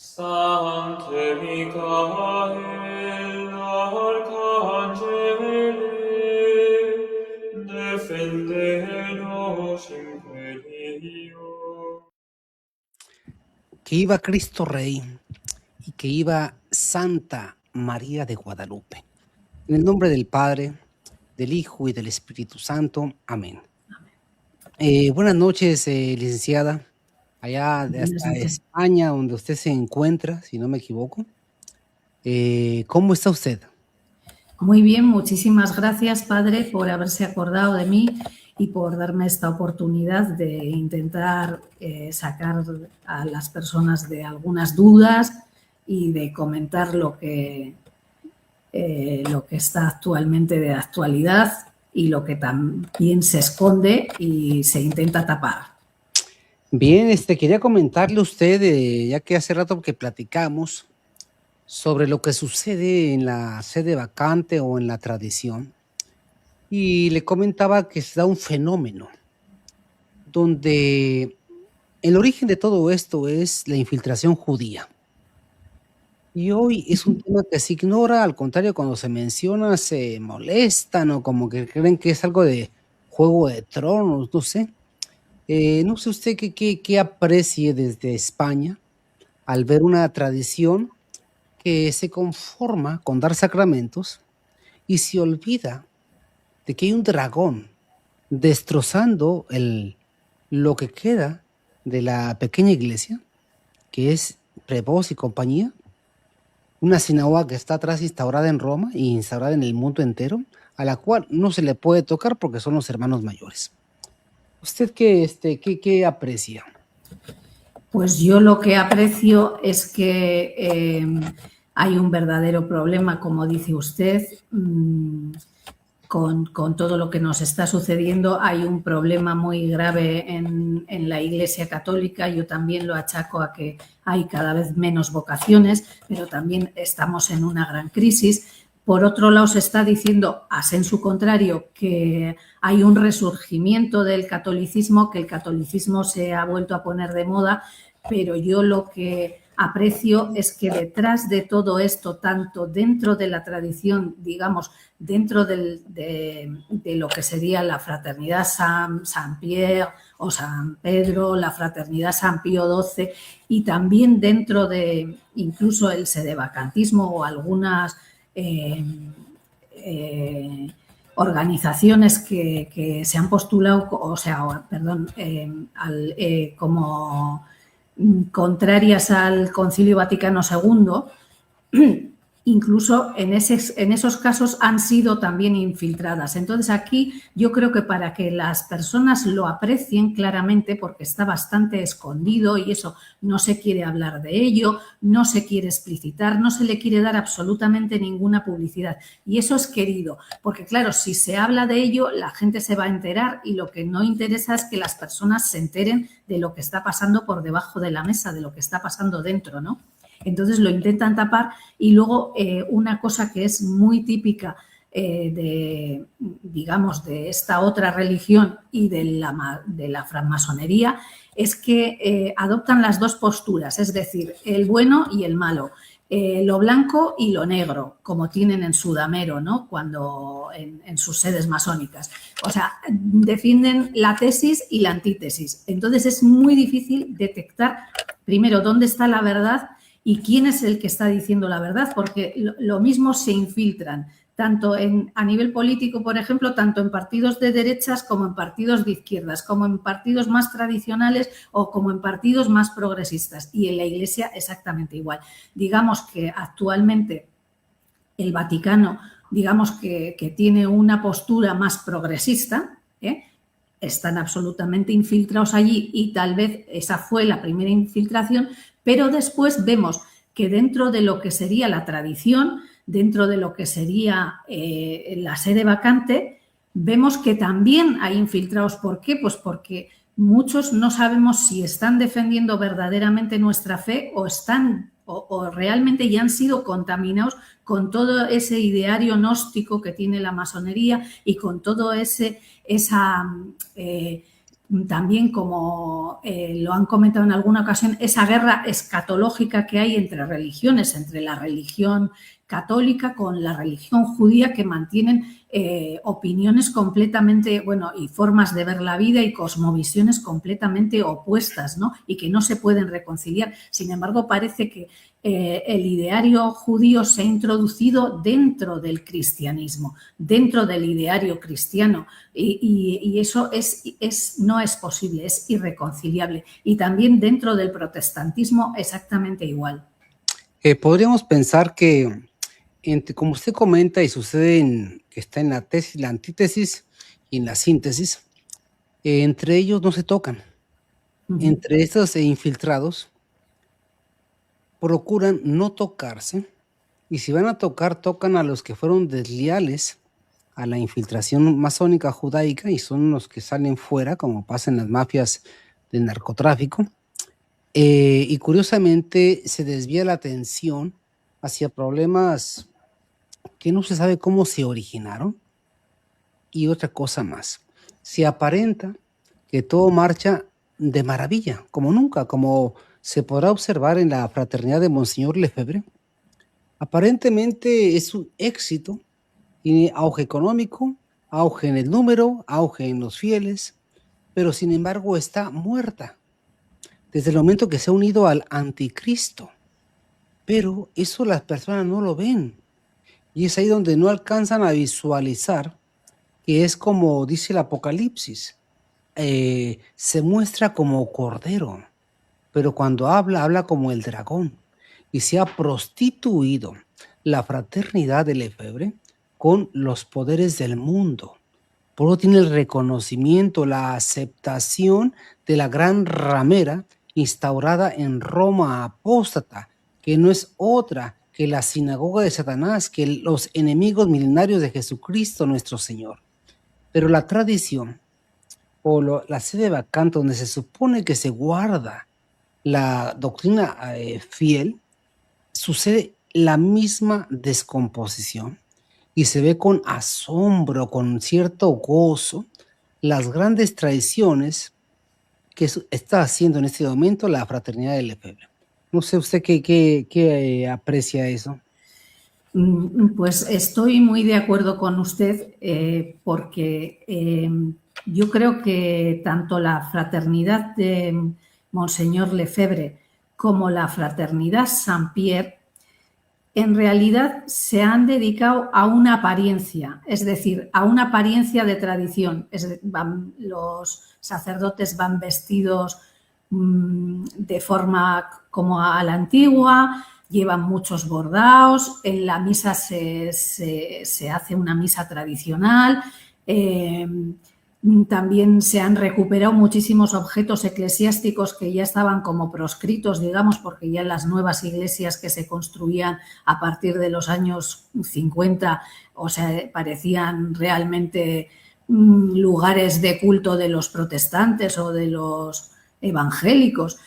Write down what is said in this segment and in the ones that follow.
Sancte Michael, Arcangele, defende-nos in peligro. Que iba Cristo Rey y que iba Santa María de Guadalupe. En el nombre del Padre, del Hijo y del Espíritu Santo. Amén. Buenas noches, licenciada, allá de Buenas hasta noches. España, donde usted se encuentra, si no me equivoco. ¿Cómo está usted? Muy bien, muchísimas gracias, Padre, por haberse acordado de mí y por darme esta oportunidad de intentar sacar a las personas de algunas dudas y de comentar lo que está actualmente de actualidad y lo que también se esconde y se intenta tapar. Bien, quería comentarle a usted, ya que hace rato que platicamos sobre lo que sucede en la sede vacante o en la tradición, y le comentaba que se da un fenómeno donde el origen de todo esto es la infiltración judía. Y hoy es un tema que se ignora, al contrario, cuando se menciona se molestan o como que creen que es algo de Juego de Tronos, no sé. No sé usted qué aprecie desde España al ver una tradición que se conforma con dar sacramentos y se olvida de que hay un dragón destrozando lo que queda de la pequeña iglesia, que es Prevost y compañía, una sinagoga que está atrás instaurada en Roma y instaurada en el mundo entero, a la cual no se le puede tocar porque son los hermanos mayores. ¿Usted qué aprecia? Pues yo lo que aprecio es que hay un verdadero problema, como dice usted, con todo lo que nos está sucediendo. Hay un problema muy grave en la Iglesia Católica. Yo también lo achaco a que hay cada vez menos vocaciones, pero también estamos en una gran crisis. Por otro lado, se está diciendo, a sensu contrario, que hay un resurgimiento del catolicismo, que el catolicismo se ha vuelto a poner de moda, pero yo lo que aprecio es que detrás de todo esto, tanto dentro de la tradición, digamos, dentro de lo que sería la fraternidad San Pierre o San Pedro, la fraternidad San Pío XII, y también dentro de incluso el sedevacantismo o algunas organizaciones que se han postulado, como contrarias al Concilio Vaticano II, incluso en esos casos han sido también infiltradas. Entonces aquí yo creo que para que las personas lo aprecien claramente, porque está bastante escondido y eso no se quiere hablar de ello, no se quiere explicitar, no se le quiere dar absolutamente ninguna publicidad. Y eso es querido, porque claro, si se habla de ello, la gente se va a enterar y lo que no interesa es que las personas se enteren de lo que está pasando por debajo de la mesa, de lo que está pasando dentro, ¿no? Entonces lo intentan tapar y luego una cosa que es muy típica digamos, de esta otra religión y de la francmasonería es que adoptan las dos posturas, es decir, el bueno y el malo, lo blanco y lo negro, como tienen en Sudamero, ¿no? Cuando en sus sedes masónicas. O sea, defienden la tesis y la antítesis. Entonces es muy difícil detectar primero dónde está la verdad y quién es el que está diciendo la verdad, porque lo mismo se infiltran, tanto a nivel político, por ejemplo, tanto en partidos de derechas como en partidos de izquierdas, como en partidos más tradicionales o como en partidos más progresistas. Y en la Iglesia exactamente igual. Digamos que actualmente el Vaticano, digamos que tiene una postura más progresista, están absolutamente infiltrados allí y tal vez esa fue la primera infiltración, pero después vemos que dentro de lo que sería la tradición, dentro de lo que sería la sede vacante, vemos que también hay infiltrados. ¿Por qué? Pues porque muchos no sabemos si están defendiendo verdaderamente nuestra fe o realmente ya han sido contaminados con todo ese ideario gnóstico que tiene la masonería y con todo esa también, como lo han comentado en alguna ocasión, esa guerra escatológica que hay entre religiones, entre la religión católica con la religión judía, que mantienen opiniones completamente, bueno, y formas de ver la vida y cosmovisiones completamente opuestas, ¿no? Y que no se pueden reconciliar. Sin embargo, parece que el ideario judío se ha introducido dentro del cristianismo, dentro del ideario cristiano, y eso no es posible, es irreconciliable. Y también dentro del protestantismo exactamente igual. Podríamos pensar que, como usted comenta y sucede que está en la tesis, la antítesis y en la síntesis, entre ellos no se tocan. Entre estos infiltrados procuran no tocarse, y si van a tocar, tocan a los que fueron desleales a la infiltración masónica judaica, y son los que salen fuera, como pasa en las mafias de narcotráfico. Y curiosamente se desvía la atención hacia problemas que no se sabe cómo se originaron. Y otra cosa más, se aparenta que todo marcha de maravilla, como nunca, como se podrá observar en la fraternidad de Monseñor Lefebvre. Aparentemente es un éxito, tiene auge económico, auge en el número, auge en los fieles, pero sin embargo está muerta desde el momento que se ha unido al anticristo. Pero eso las personas no lo ven, y es ahí donde no alcanzan a visualizar que es como dice el Apocalipsis, se muestra como cordero, pero cuando habla como el dragón, y se ha prostituido la fraternidad de Lefebvre con los poderes del mundo. Por eso tiene el reconocimiento, la aceptación de la gran ramera instaurada en Roma apóstata, que no es otra que la sinagoga de Satanás, que los enemigos milenarios de Jesucristo nuestro Señor. Pero la tradición o la sede vacante donde se supone que se guarda la doctrina fiel, sucede la misma descomposición, y se ve con asombro, con cierto gozo, las grandes traiciones que está haciendo en este momento la fraternidad de Lefebvre. No sé usted qué aprecia eso. Pues estoy muy de acuerdo con usted, porque yo creo que tanto la fraternidad de Monseñor Lefebvre como la fraternidad Saint-Pierre en realidad se han dedicado a una apariencia, es decir, a una apariencia de tradición. Los sacerdotes van vestidos de forma como a la antigua, llevan muchos bordados, en la misa se hace una misa tradicional. También se han recuperado muchísimos objetos eclesiásticos que ya estaban como proscritos, digamos, porque ya en las nuevas iglesias que se construían a partir de los años 50, o sea, parecían realmente lugares de culto de los protestantes o de los evangélicos.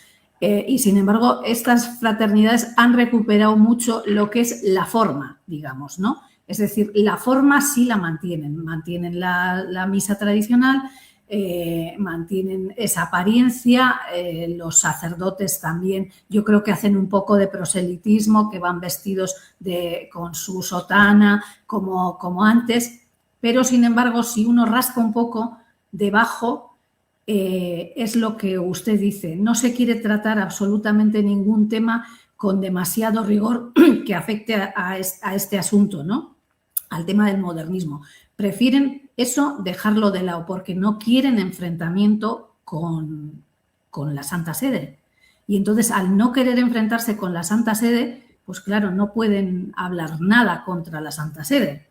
Y sin embargo, estas fraternidades han recuperado mucho lo que es la forma, digamos, ¿no? Es decir, la forma sí la mantienen la misa tradicional, mantienen esa apariencia, los sacerdotes también, yo creo que hacen un poco de proselitismo, que van vestidos con su sotana como antes, pero sin embargo, si uno rasca un poco debajo, es lo que usted dice, no se quiere tratar absolutamente ningún tema con demasiado rigor que afecte a este asunto, ¿no? Al tema del modernismo. Prefieren eso dejarlo de lado porque no quieren enfrentamiento con la Santa Sede. Y entonces, al no querer enfrentarse con la Santa Sede, pues claro, no pueden hablar nada contra la Santa Sede.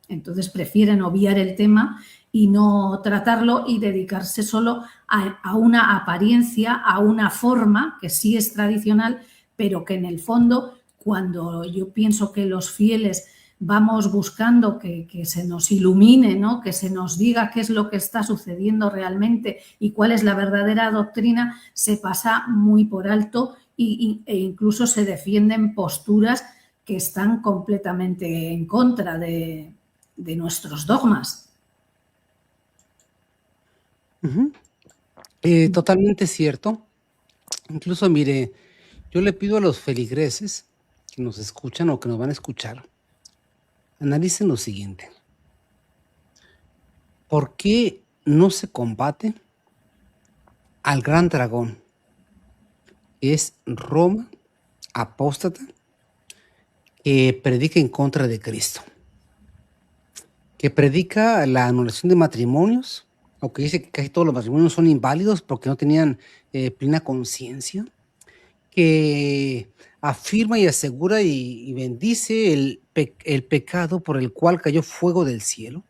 Entonces prefieren obviar el tema y no tratarlo y dedicarse solo a una apariencia, a una forma que sí es tradicional, pero que en el fondo, cuando yo pienso que los fieles vamos buscando que se nos ilumine, ¿no? Que se nos diga qué es lo que está sucediendo realmente y cuál es la verdadera doctrina, se pasa muy por alto e incluso se defienden posturas que están completamente en contra de nuestros dogmas. Totalmente cierto. Incluso, mire, yo le pido a los feligreses que nos escuchan o que nos van a escuchar, analicen lo siguiente. ¿Por qué no se combate al gran dragón? Es Roma apóstata que predica en contra de Cristo, que predica la anulación de matrimonios, aunque dice que casi todos los matrimonios son inválidos porque no tenían plena conciencia, que afirma y asegura y bendice el pecado por el cual cayó fuego del cielo,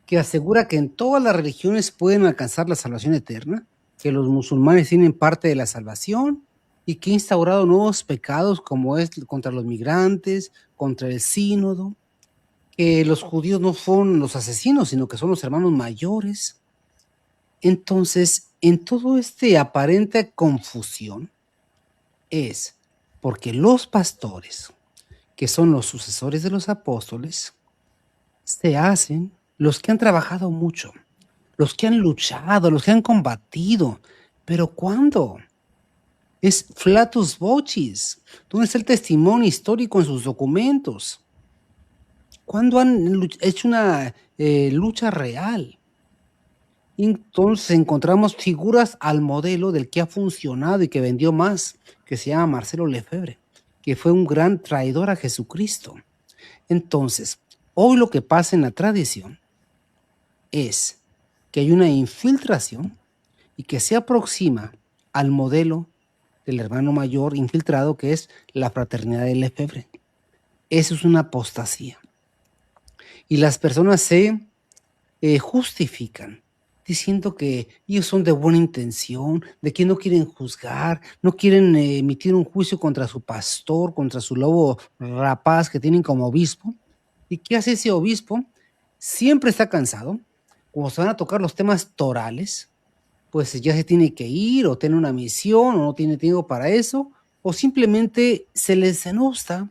que asegura que en todas las religiones pueden alcanzar la salvación eterna, que los musulmanes tienen parte de la salvación y que ha instaurado nuevos pecados como es contra los migrantes, contra el sínodo, que los judíos no son los asesinos, sino que son los hermanos mayores. Entonces, en todo este aparente confusión es porque los pastores, que son los sucesores de los apóstoles, se hacen los que han trabajado mucho, los que han luchado, los que han combatido. ¿Pero cuándo? Es flatus vocis. ¿Dónde está el testimonio histórico en sus documentos? ¿Cuándo han hecho una lucha real? Entonces encontramos figuras al modelo del que ha funcionado y que vendió más, que se llama Marcelo Lefebvre, que fue un gran traidor a Jesucristo. Entonces, hoy lo que pasa en la tradición es que hay una infiltración y que se aproxima al modelo del hermano mayor infiltrado, que es la fraternidad de Lefebvre. Eso es una apostasía. Y las personas se justifican diciendo que ellos son de buena intención, de que no quieren juzgar, no quieren emitir un juicio contra su pastor, contra su lobo rapaz que tienen como obispo. ¿Y qué hace ese obispo? Siempre está cansado. Como se van a tocar los temas torales, pues ya se tiene que ir o tiene una misión o no tiene tiempo para eso, o simplemente se les denosta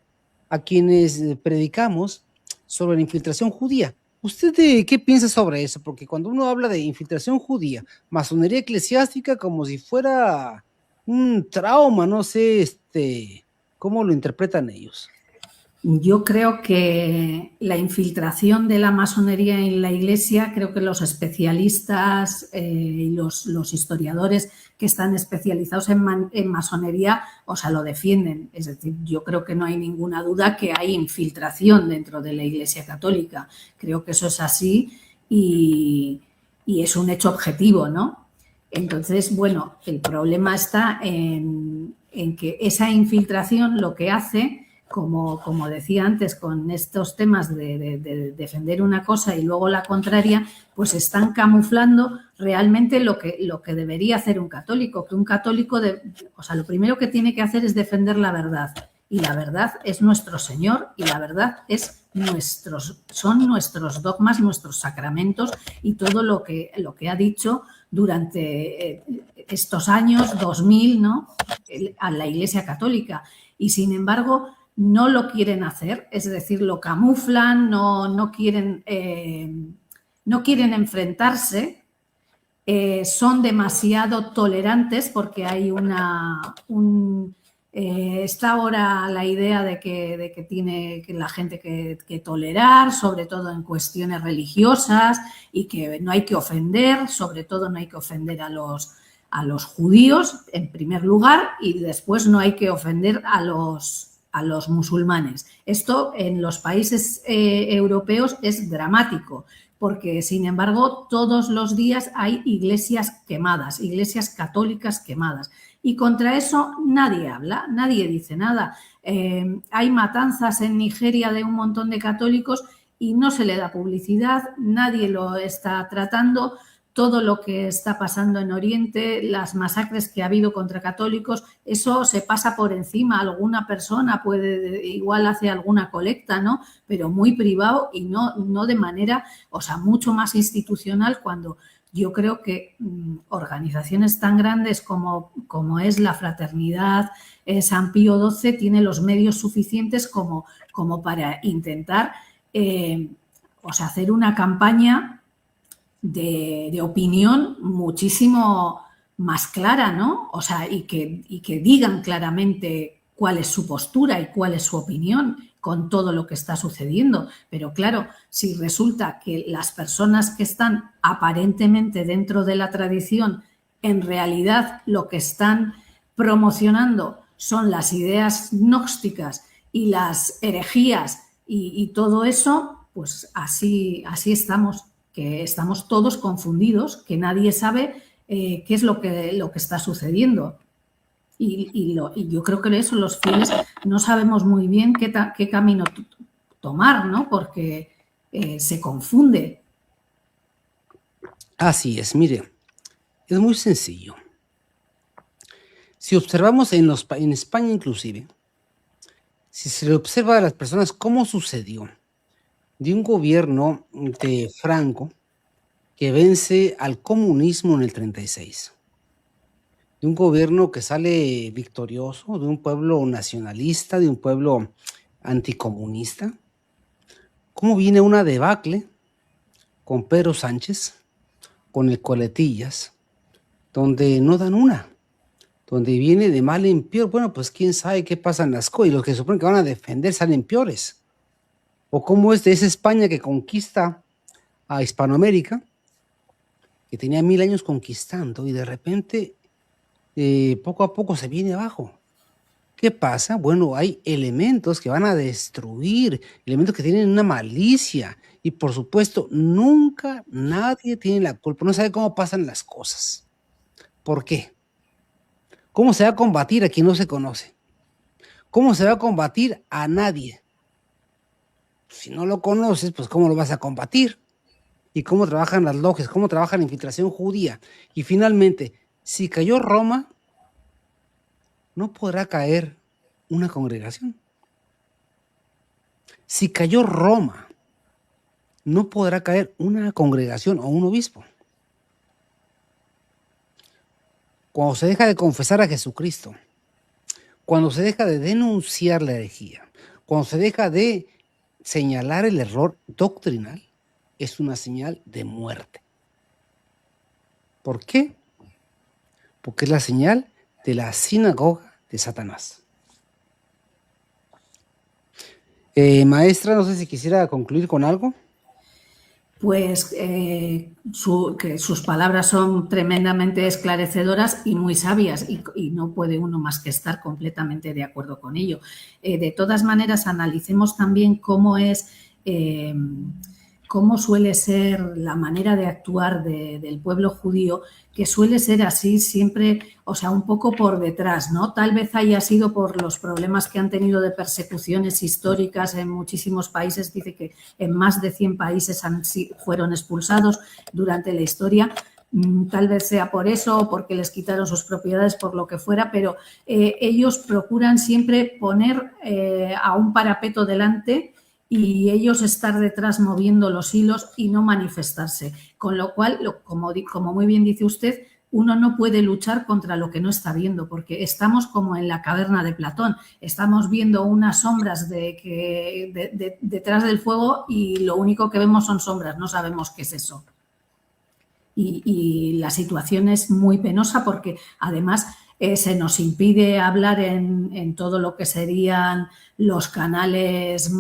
a quienes predicamos sobre la infiltración judía. ¿Usted qué piensa sobre eso? Porque cuando uno habla de infiltración judía, masonería eclesiástica, como si fuera un trauma, no sé, ¿cómo lo interpretan ellos? Yo creo que la infiltración de la masonería en la Iglesia, creo que los especialistas y los historiadores que están especializados en masonería, o sea, lo defienden. Es decir, yo creo que no hay ninguna duda que hay infiltración dentro de la Iglesia católica. Creo que eso es así y es un hecho objetivo, ¿no? Entonces, bueno, el problema está en que esa infiltración lo que hace, como decía antes, con estos temas de defender una cosa y luego la contraria, pues están camuflando realmente lo que debería hacer un católico. Que un católico, o sea, lo primero que tiene que hacer es defender la verdad. Y la verdad es nuestro Señor y la verdad son nuestros dogmas, nuestros sacramentos y todo lo que ha dicho durante estos años 2000, ¿no?, a la Iglesia Católica. Y sin embargo, no lo quieren hacer, es decir, lo camuflan, no quieren enfrentarse, son demasiado tolerantes porque hay está ahora la idea de que tiene que la gente que tolerar, sobre todo en cuestiones religiosas, y que no hay que ofender, sobre todo no hay que ofender a los judíos en primer lugar, y después no hay que ofender a los musulmanes. Esto en los países europeos es dramático, porque sin embargo todos los días hay iglesias quemadas, iglesias católicas quemadas. Y contra eso nadie habla, nadie dice nada. Hay matanzas en Nigeria de un montón de católicos y no se le da publicidad, nadie lo está tratando. Todo lo que está pasando en Oriente, las masacres que ha habido contra católicos, eso se pasa por encima. Alguna persona igual hace alguna colecta, ¿no?, pero muy privado y no de manera, o sea, mucho más institucional, cuando yo creo que organizaciones tan grandes como es la Fraternidad San Pío XII tiene los medios suficientes como para intentar hacer una campaña de opinión muchísimo más clara, ¿no? O sea, y que digan claramente cuál es su postura y cuál es su opinión con todo lo que está sucediendo. Pero claro, si resulta que las personas que están aparentemente dentro de la tradición, en realidad lo que están promocionando son las ideas gnósticas y las herejías y todo eso, pues así estamos, que estamos todos confundidos, que nadie sabe qué es lo que está sucediendo. Y yo creo que eso los fieles no sabemos muy bien qué camino tomar, ¿no? Porque se confunde. Así es, mire, es muy sencillo. Si observamos en España inclusive, si se le observa a las personas cómo sucedió de un gobierno de Franco que vence al comunismo en el 36, de un gobierno que sale victorioso, de un pueblo nacionalista, de un pueblo anticomunista, cómo viene una debacle con Pedro Sánchez, con el Coletillas, donde no dan una, donde viene de mal en peor. Bueno, pues quién sabe qué pasa en las cosas, y los que se suponen que van a defender salen peores. O cómo es de esa España que conquista a Hispanoamérica, que tenía 1000 años conquistando, y de repente, poco a poco se viene abajo. ¿Qué pasa? Bueno, hay elementos que van a destruir, elementos que tienen una malicia, y por supuesto, nunca nadie tiene la culpa, no sabe cómo pasan las cosas. ¿Por qué? ¿Cómo se va a combatir a quien no se conoce? ¿Cómo se va a combatir a nadie? Si no lo conoces, pues ¿cómo lo vas a combatir? ¿Y cómo trabajan las logias? ¿Cómo trabaja la infiltración judía? Y finalmente, si cayó Roma, no podrá caer una congregación. Si cayó Roma, no podrá caer una congregación o un obispo. Cuando se deja de confesar a Jesucristo, cuando se deja de denunciar la herejía, cuando se deja de señalar el error doctrinal, es una señal de muerte. ¿Por qué? Porque es la señal de la sinagoga de Satanás. Maestra, no sé si quisiera concluir con algo. Pues que sus palabras son tremendamente esclarecedoras y muy sabias, y no puede uno más que estar completamente de acuerdo con ello. De todas maneras, analicemos también cómo suele ser la manera de actuar del pueblo judío, que suele ser así siempre, o sea, un poco por detrás, ¿no? Tal vez haya sido por los problemas que han tenido de persecuciones históricas en muchísimos países. Dice que en más de 100 países fueron expulsados durante la historia. Tal vez sea por eso o porque les quitaron sus propiedades, por lo que fuera, pero ellos procuran siempre poner a un parapeto delante y ellos estar detrás moviendo los hilos y no manifestarse. Con lo cual, como muy bien dice usted, uno no puede luchar contra lo que no está viendo, porque estamos como en la caverna de Platón, estamos viendo unas sombras detrás del fuego y lo único que vemos son sombras, no sabemos qué es eso. Y la situación es muy penosa porque además se nos impide hablar en todo lo que serían los canales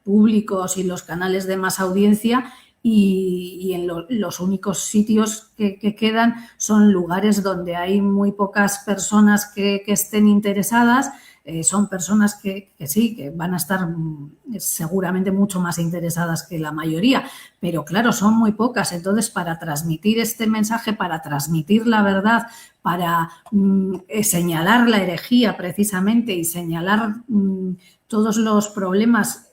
públicos y los canales de más audiencia, y en los únicos sitios que quedan son lugares donde hay muy pocas personas que estén interesadas. Son personas que sí, que van a estar seguramente mucho más interesadas que la mayoría, pero claro, son muy pocas. Entonces, para transmitir este mensaje, para transmitir la verdad, para señalar la herejía precisamente y señalar todos los problemas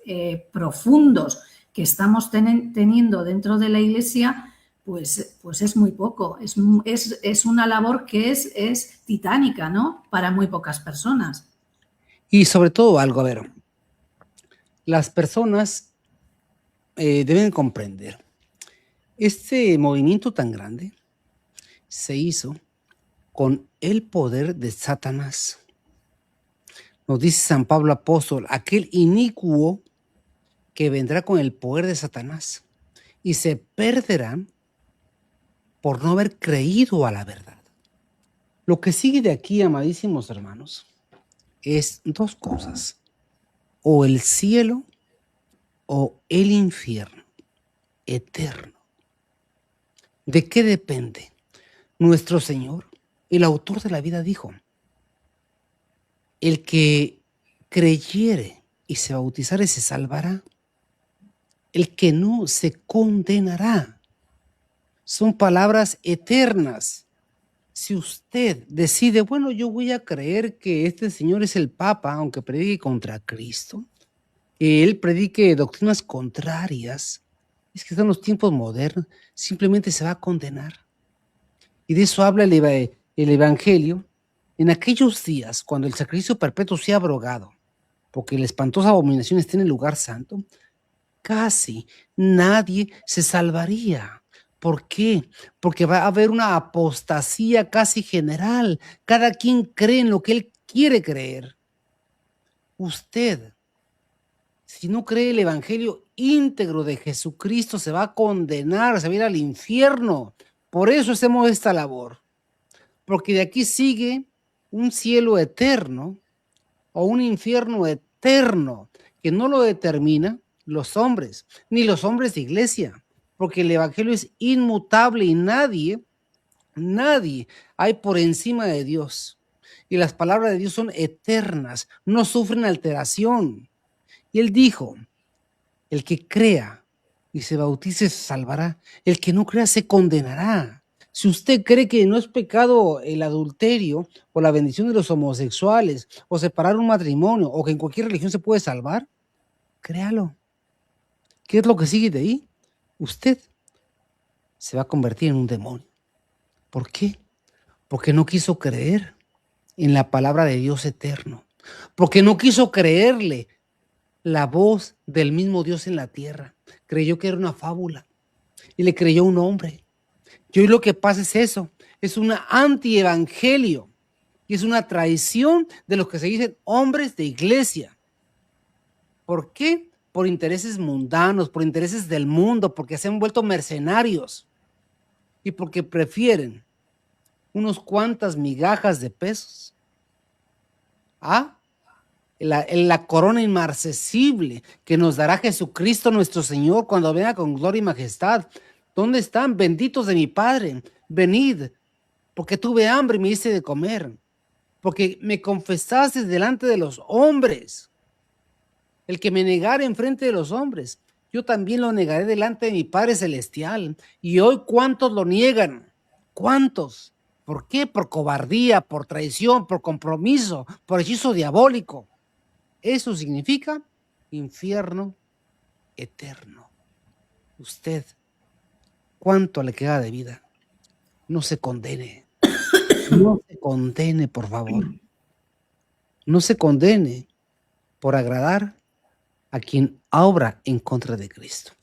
profundos que estamos teniendo dentro de la Iglesia, pues es muy poco. Es una labor que es titánica, ¿no? Para muy pocas personas. Y sobre todo algo, a ver, las personas deben comprender, este movimiento tan grande se hizo con el poder de Satanás. Nos dice San Pablo Apóstol, aquel inicuo que vendrá con el poder de Satanás, y se perderán por no haber creído a la verdad. Lo que sigue de aquí, amadísimos hermanos, es dos cosas: o el cielo o el infierno eterno. ¿De qué depende? Nuestro Señor, el autor de la vida, dijo: el que creyere y se bautizare se salvará, el que no se condenará. Son palabras eternas. Si usted decide, bueno, yo voy a creer que este señor es el Papa, aunque predique contra Cristo, que él predique doctrinas contrarias, es que están los tiempos modernos, simplemente se va a condenar. Y de eso habla el Evangelio. En aquellos días, cuando el sacrificio perpetuo sea abrogado, porque la espantosa abominación esté en el lugar santo, casi nadie se salvaría. ¿Por qué? Porque va a haber una apostasía casi general. Cada quien cree en lo que él quiere creer. Usted, si no cree el evangelio íntegro de Jesucristo, se va a condenar, se va a ir al infierno. Por eso hacemos esta labor. Porque de aquí sigue un cielo eterno o un infierno eterno que no lo determina los hombres, ni los hombres de iglesia, porque el evangelio es inmutable y nadie hay por encima de Dios. Y las palabras de Dios son eternas, no sufren alteración. Y él dijo: el que crea y se bautice se salvará, el que no crea se condenará. Si usted cree que no es pecado el adulterio o la bendición de los homosexuales o separar un matrimonio o que en cualquier religión se puede salvar, créalo. ¿Qué es lo que sigue de ahí? Usted se va a convertir en un demonio. ¿Por qué? Porque no quiso creer en la palabra de Dios eterno. Porque no quiso creerle la voz del mismo Dios en la tierra. Creyó que era una fábula y le creyó un hombre. Y hoy lo que pasa es eso, es una antievangelio y es una traición de los que se dicen hombres de iglesia. ¿Por qué? Por intereses mundanos, por intereses del mundo, porque se han vuelto mercenarios y porque prefieren unos cuantas migajas de pesos a la corona inmarcesible que nos dará Jesucristo nuestro Señor cuando venga con gloria y majestad. ¿Dónde están? Benditos de mi Padre, venid, porque tuve hambre y me diste de comer, porque me confesaste delante de los hombres. El que me negare en frente de los hombres, yo también lo negaré delante de mi Padre Celestial. Y hoy, ¿cuántos lo niegan? ¿Cuántos? ¿Por qué? Por cobardía, por traición, por compromiso, por hechizo diabólico. Eso significa infierno eterno. Usted, ¿cuánto le queda de vida? No se condene. No se condene, por favor. No se condene por agradar a quien obra en contra de Cristo.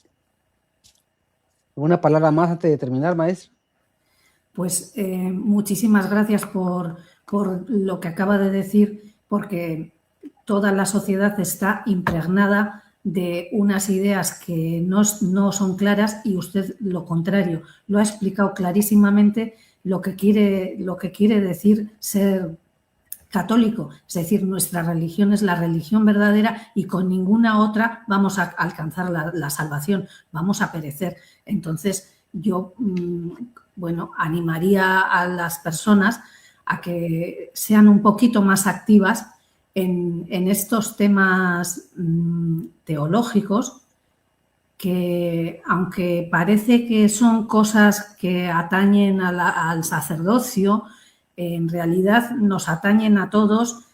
¿Una palabra más antes de terminar, maestro? Pues muchísimas gracias por lo que acaba de decir, porque toda la sociedad está impregnada de unas ideas que no son claras y usted lo contrario, lo ha explicado clarísimamente lo que quiere decir ser católico, es decir, nuestra religión es la religión verdadera y con ninguna otra vamos a alcanzar la salvación, vamos a perecer. Entonces, yo, bueno, animaría a las personas a que sean un poquito más activas en estos temas teológicos, que aunque parece que son cosas que atañen al sacerdocio, en realidad nos atañen a todos,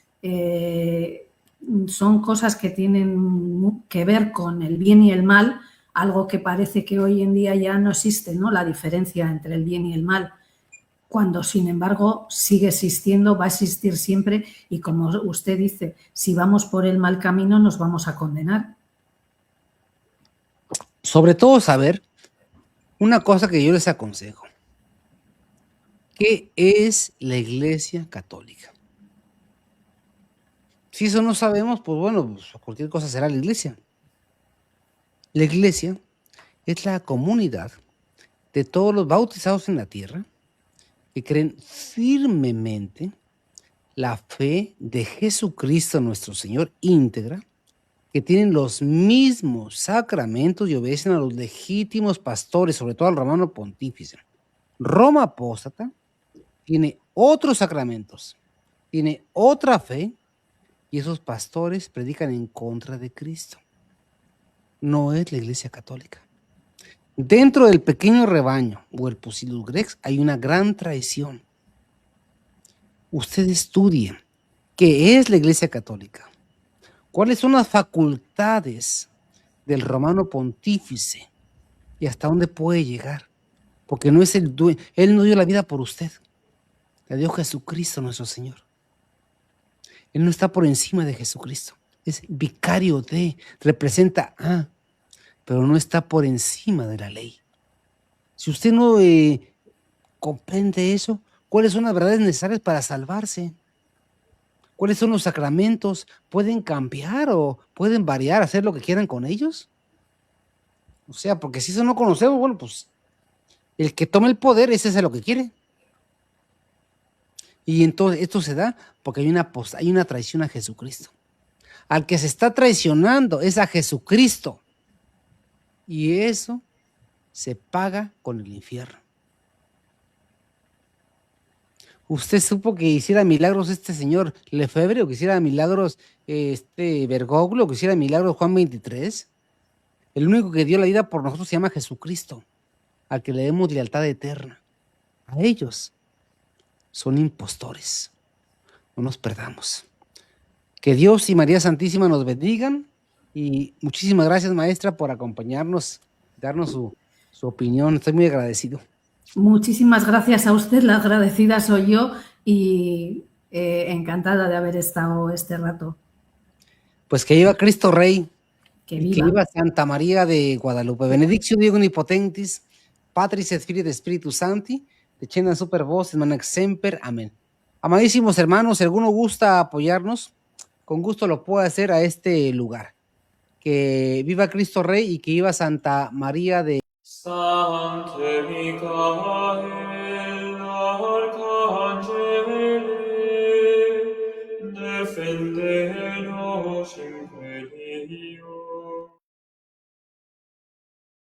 son cosas que tienen que ver con el bien y el mal, algo que parece que hoy en día ya no existe, ¿no? La diferencia entre el bien y el mal, cuando sin embargo sigue existiendo, va a existir siempre y como usted dice, si vamos por el mal camino nos vamos a condenar. Sobre todo saber una cosa que yo les aconsejo. ¿Qué es la Iglesia Católica? Si eso no sabemos, pues bueno, pues cualquier cosa será la Iglesia. La Iglesia es la comunidad de todos los bautizados en la tierra que creen firmemente la fe de Jesucristo nuestro Señor íntegra, que tienen los mismos sacramentos y obedecen a los legítimos pastores, sobre todo al romano pontífice. Roma apóstata tiene otros sacramentos, tiene otra fe, y esos pastores predican en contra de Cristo. No es la Iglesia Católica. Dentro del pequeño rebaño o el Pusillus Rex hay una gran traición. Usted estudie qué es la Iglesia Católica, cuáles son las facultades del romano pontífice y hasta dónde puede llegar, porque no es él no dio la vida por usted, la dio Jesucristo nuestro Señor. Él no está por encima de Jesucristo, es vicario de, representa a, pero no está por encima de la ley. Si usted no comprende eso, ¿cuáles son las verdades necesarias para salvarse? ¿Cuáles son los sacramentos? ¿Pueden cambiar o pueden variar, hacer lo que quieran con ellos? O sea, porque si eso no conocemos, bueno, pues el que tome el poder, ese es lo que quiere. Y entonces esto se da porque hay una traición a Jesucristo. Al que se está traicionando es a Jesucristo. Y eso se paga con el infierno. ¿Usted supo que hiciera milagros este señor Lefebvre, o que hiciera milagros Bergoglio, o que hiciera milagros Juan 23? El único que dio la vida por nosotros se llama Jesucristo, al que le demos lealtad eterna. A ellos son impostores. No nos perdamos. Que Dios y María Santísima nos bendigan, y muchísimas gracias, maestra, por acompañarnos, darnos su opinión. Estoy muy agradecido. Muchísimas gracias a usted, la agradecida soy yo, y encantada de haber estado este rato. Pues que viva Cristo Rey, Que y viva. que viva Santa María de Guadalupe. Benedictio Diego Omnipotentis, Patris et Filii et Spiritus Sancti, decena super vos, in manera semper. Amén. Amadísimos hermanos, si alguno gusta apoyarnos, con gusto lo puede hacer a este lugar. Que viva Cristo Rey y que viva Santa María de... Sancte Michael